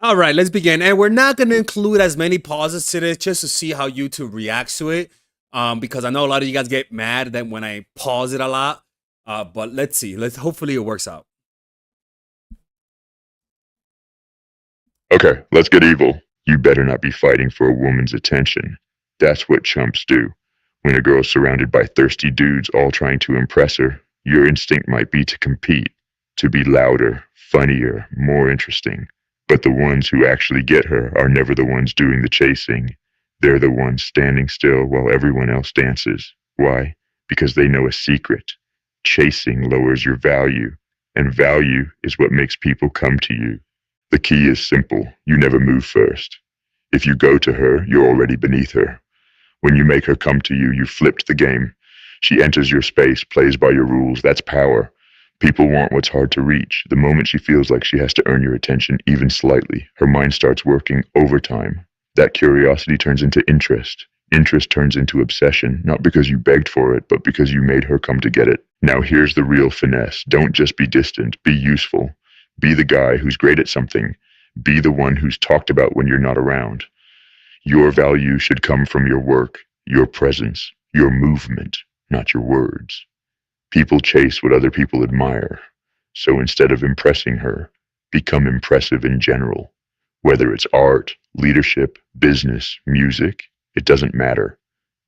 All right, let's begin. And we're not going to include as many pauses today just to see how YouTube reacts to it. Because I know a lot of you guys get mad that when I pause it a lot. But let's see. Let's hopefully it works out. Okay, let's get evil. You better not be fighting for a woman's attention. That's what chumps do. When a girl's surrounded by thirsty dudes all trying to impress her, your instinct might be to compete, to be louder, funnier, more interesting. But the ones who actually get her are never the ones doing the chasing. They're the ones standing still while everyone else dances. Why? Because they know a secret. Chasing lowers your value, and value is what makes people come to you. The key is simple. You never move first. If you go to her, you're already beneath her. When you make her come to you, you flipped the game. She enters your space, plays by your rules. That's power. People want what's hard to reach. The moment she feels like she has to earn your attention, even slightly, her mind starts working overtime. That curiosity turns into interest. Interest turns into obsession, not because you begged for it, but because you made her come to get it. Now here's the real finesse. Don't just be distant, be useful. Be the guy who's great at something. Be the one who's talked about when you're not around. Your value should come from your work, your presence, your movement, not your words. People chase what other people admire. So instead of impressing her, become impressive in general. Whether it's art, leadership, business, music, it doesn't matter.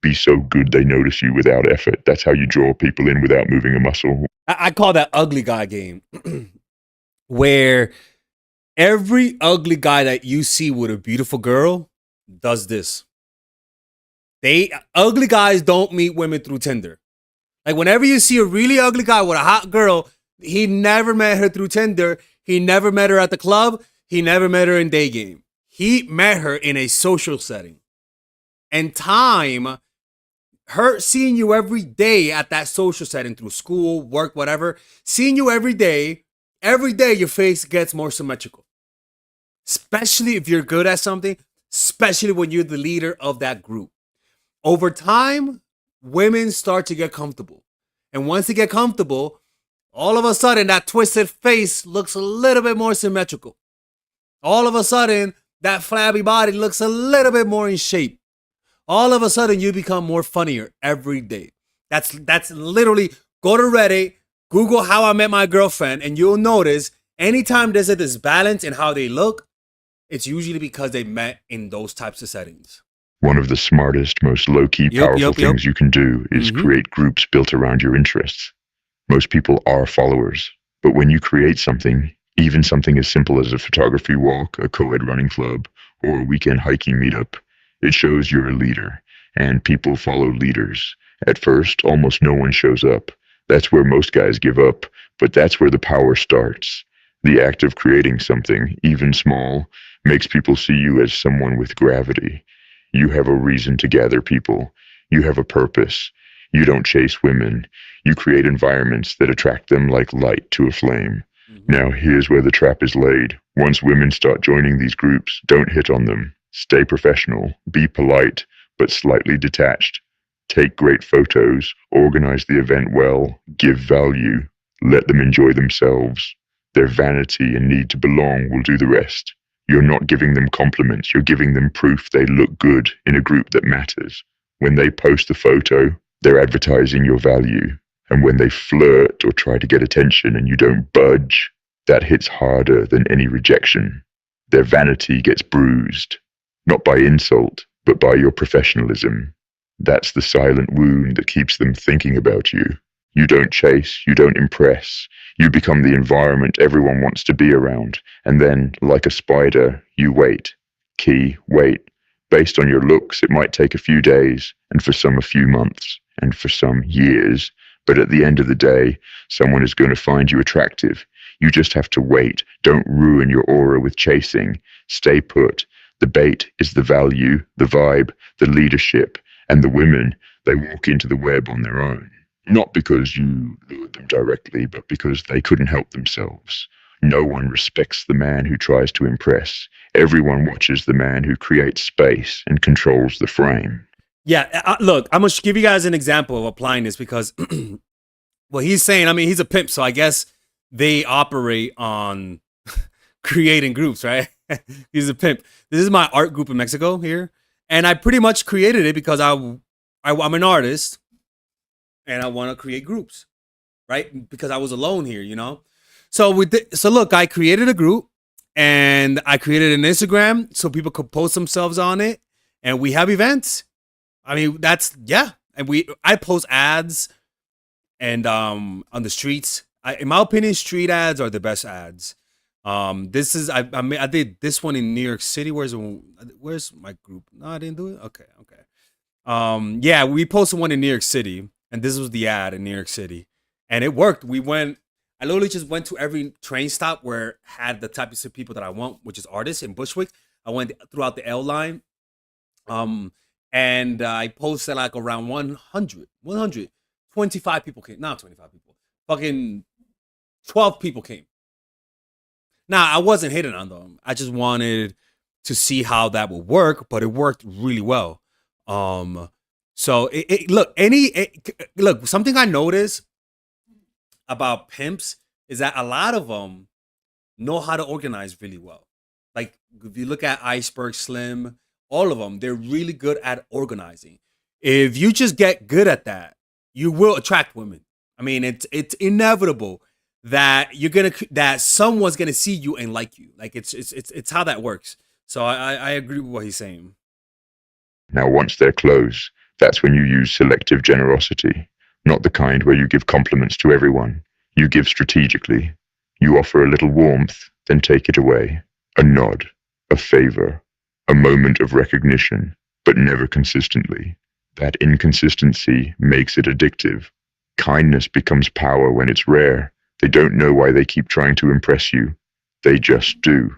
Be so good they notice you without effort. That's how you draw people in without moving a muscle. I call that ugly guy game, where every ugly guy that you see with a beautiful girl does this. Ugly guys don't meet women through Tinder. Like whenever you see a really ugly guy with a hot girl, he never met her through Tinder. He never met her at the club. He never met her in day game. He met her in a social setting. And time, her seeing you every day at that social setting through school, work, whatever, seeing you every day your face gets more symmetrical. Especially if you're good at something, especially when you're the leader of that group. Over time, women start to get comfortable. And once they get comfortable, all of a sudden that twisted face looks a little bit more symmetrical. All of a sudden, that flabby body looks a little bit more in shape. All of a sudden, you become more funnier every day. That's literally, go to Reddit, Google how I met my girlfriend, and you'll notice anytime there's a disbalance in how they look, it's usually because they met in those types of settings. One of the smartest, most low-key, powerful things you can do is create groups built around your interests. Most people are followers, but when you create something, even something as simple as a photography walk, a co-ed running club, or a weekend hiking meetup, it shows you're a leader, and people follow leaders. At first, almost no one shows up. That's where most guys give up, but that's where the power starts. The act of creating something, even small, makes people see you as someone with gravity. You have a reason to gather people. You have a purpose. You don't chase women. You create environments that attract them like light to a flame. Now here's where the trap is laid. Once women start joining these groups, don't hit on them. Stay professional. Be polite, but slightly detached. Take great photos. Organize the event well. Give value. Let them enjoy themselves. Their vanity and need to belong will do the rest. You're not giving them compliments. You're giving them proof they look good in a group that matters. When they post a photo, they're advertising your value. And when they flirt or try to get attention and you don't budge, that hits harder than any rejection. Their vanity gets bruised, not by insult, but by your professionalism. That's the silent wound that keeps them thinking about you. You don't chase, you don't impress. You become the environment everyone wants to be around. And then, like a spider, you wait. Key, wait. Based on your looks, it might take a few days, and for some a few months, and for some years. But at the end of the day, someone is going to find you attractive. You just have to wait. Don't ruin your aura with chasing. Stay put. The bait is the value, the vibe, the leadership, and the women, they walk into the web on their own. Not because you lured them directly, but because they couldn't help themselves. No one respects the man who tries to impress. Everyone watches the man who creates space and controls the frame. Yeah, look, I'm going to give you guys an example of applying this because what he's saying, I mean, he's a pimp, so I guess they operate on creating groups, right? He's a pimp. This is my art group in Mexico here, and I pretty much created it because I'm an artist and I want to create groups, right? Because I was alone here, you know. So look, I created a group and I created an Instagram so people could post themselves on it, and we have events. I mean, that's yeah, and I post ads and on the streets. In my opinion, street ads are the best ads. This is I did this one in New York City. Where's my group? No, I didn't do it. Okay. Yeah, we posted one in New York City, and this was the ad in New York City, and it worked. I literally just went to every train stop where had the types of people that I want, which is artists in Bushwick. I went throughout the L line, and I posted like around 125 people came. Not 25 people, fucking 12 people came. Now, I wasn't hitting on them. I just wanted to see how that would work, but it worked really well. So look, something I noticed about pimps is that a lot of them know how to organize really well. Like if you look at Iceberg Slim, all of them, they're really good at organizing. If you just get good at that, you will attract women. I mean, it's inevitable that that someone's gonna see you and like you. Like it's how that works. So I agree with what he's saying. Now, once they're close, that's when you use selective generosity, not the kind where you give compliments to everyone. You give strategically. You offer a little warmth, then take it away. A nod, a favor, a moment of recognition, but never consistently. That inconsistency makes it addictive. Kindness becomes power when it's rare. They don't know why they keep trying to impress you. They just do.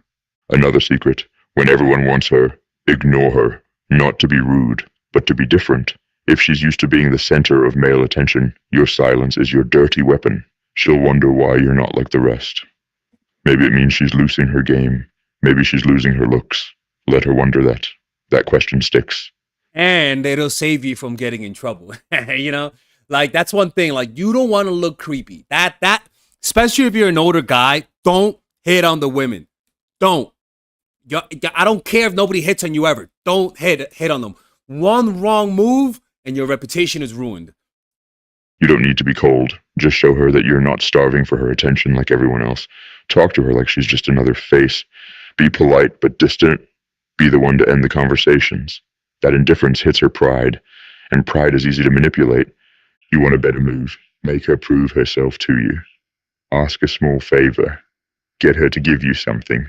Another secret, when everyone wants her, ignore her. Not to be rude, but to be different. If she's used to being the center of male attention, your silence is your dirty weapon. She'll wonder why you're not like the rest. Maybe it means she's losing her game. Maybe she's losing her looks. Let her wonder that. That question sticks. And it'll save you from getting in trouble. You know? Like, that's one thing. Like, you don't want to look creepy. Especially if you're an older guy, don't hit on the women. Don't. I don't care if nobody hits on you ever. Don't hit on them. One wrong move and your reputation is ruined. You don't need to be cold. Just show her that you're not starving for her attention like everyone else. Talk to her like she's just another face. Be polite but distant. Be the one to end the conversations. That indifference hits her pride, and pride is easy to manipulate. You want a better move. Make her prove herself to you. Ask a small favor. Get her to give you something.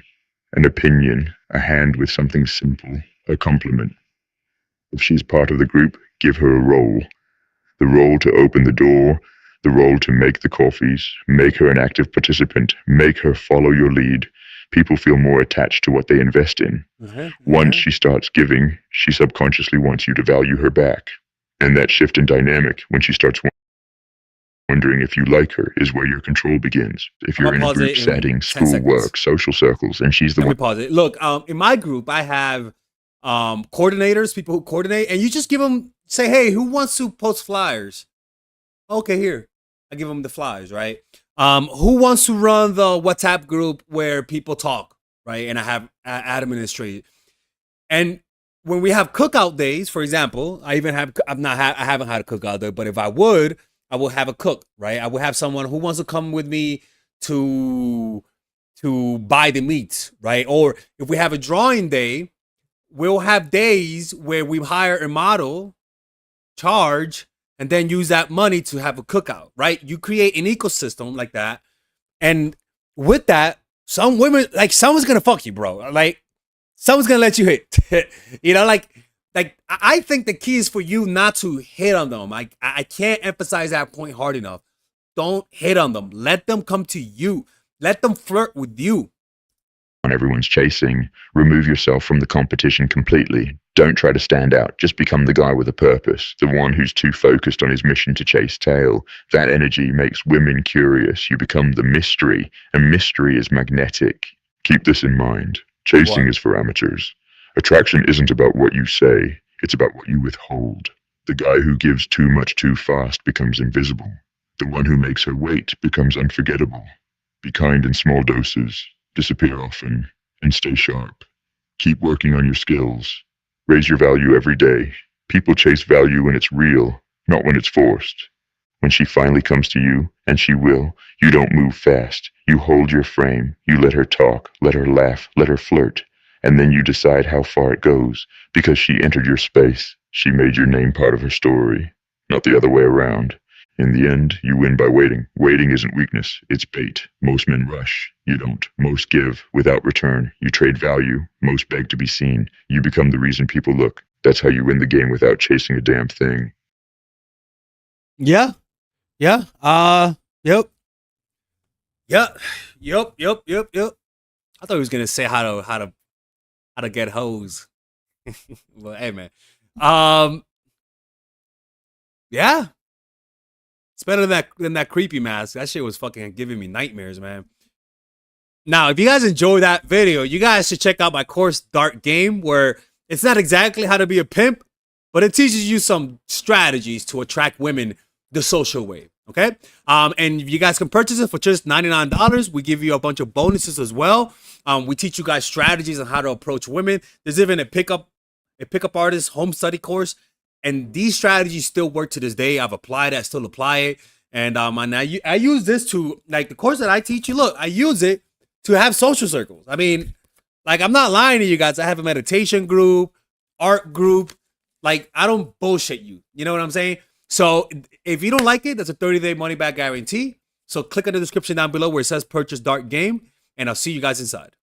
An opinion, a hand with something simple, a compliment. If she's part of the group, give her a role. The role to open the door, the role to make the coffees, make her an active participant, make her follow your lead. People feel more attached to what they invest in. Once she starts giving, she subconsciously wants you to value her back. And that shift in dynamic, when she starts wondering if you like her, is where your control begins. If you're in a group setting, school work, social circles, and she's the one. Let me pause it. Look, in my group, I have coordinators, people who coordinate, and you just give them, say, hey, who wants to post flyers? Okay, here. I give them the flyers, right? Who wants to run the WhatsApp group where people talk, right? And I have administrated. And when we have cookout days, for example, I haven't had a cookout day, but if I will have a cook, right? I will have someone who wants to come with me to buy the meat, right? Or if we have a drawing day, we'll have days where we hire a model, charge, and then use that money to have a cookout, right? You create an ecosystem like that. And with that, some women, like, someone's going to fuck you, bro. Like, someone's going to let you hit. You know, like I think the key is for you not to hit on them. I can't emphasize that point hard enough. Don't hit on them. Let them come to you. Let them flirt with you. When everyone's chasing, remove yourself from the competition completely. Don't try to stand out. Just become the guy with a purpose, the one who's too focused on his mission to chase tail. That energy makes women curious. You become the mystery, and mystery is magnetic. Keep this in mind. Chasing is for amateurs. Attraction isn't about what you say, it's about what you withhold. The guy who gives too much too fast becomes invisible. The one who makes her wait becomes unforgettable. Be kind in small doses. Disappear often and stay sharp. Keep working on your skills. Raise your value every day. People chase value when it's real, not when it's forced. When she finally comes to you, and she will, you don't move fast. You hold your frame. You let her talk, let her laugh, let her flirt. And then you decide how far it goes, because she entered your space. She made your name part of her story, not the other way around. In the end, you win by waiting. Waiting isn't weakness, it's bait. Most men rush. You don't. Most give without return. You trade value. Most beg to be seen. You become the reason people look. That's how you win the game without chasing a damn thing. Yeah. Yeah. Yep. Yep. Yep. I thought he was gonna say how to get hoes. Well, hey man. Yeah. It's better than that creepy mask. That shit was fucking giving me nightmares, man. Now, if you guys enjoy that video, you guys should check out my course, Dark Game, where it's not exactly how to be a pimp, but it teaches you some strategies to attract women the social way. Okay? And you guys can purchase it for just $99. We give you a bunch of bonuses as well. We teach you guys strategies on how to approach women. There's even a pickup artist home study course. And these strategies still work to this day. I've applied it, I still apply it. And I use this to, like, the course that I teach you, look, I use it to have social circles. I mean, like, I'm not lying to you guys. I have a meditation group, art group. Like, I don't bullshit you. You know what I'm saying? So if you don't like it, that's a 30-day money back guarantee. So click on the description down below where it says purchase Dark Game, and I'll see you guys inside.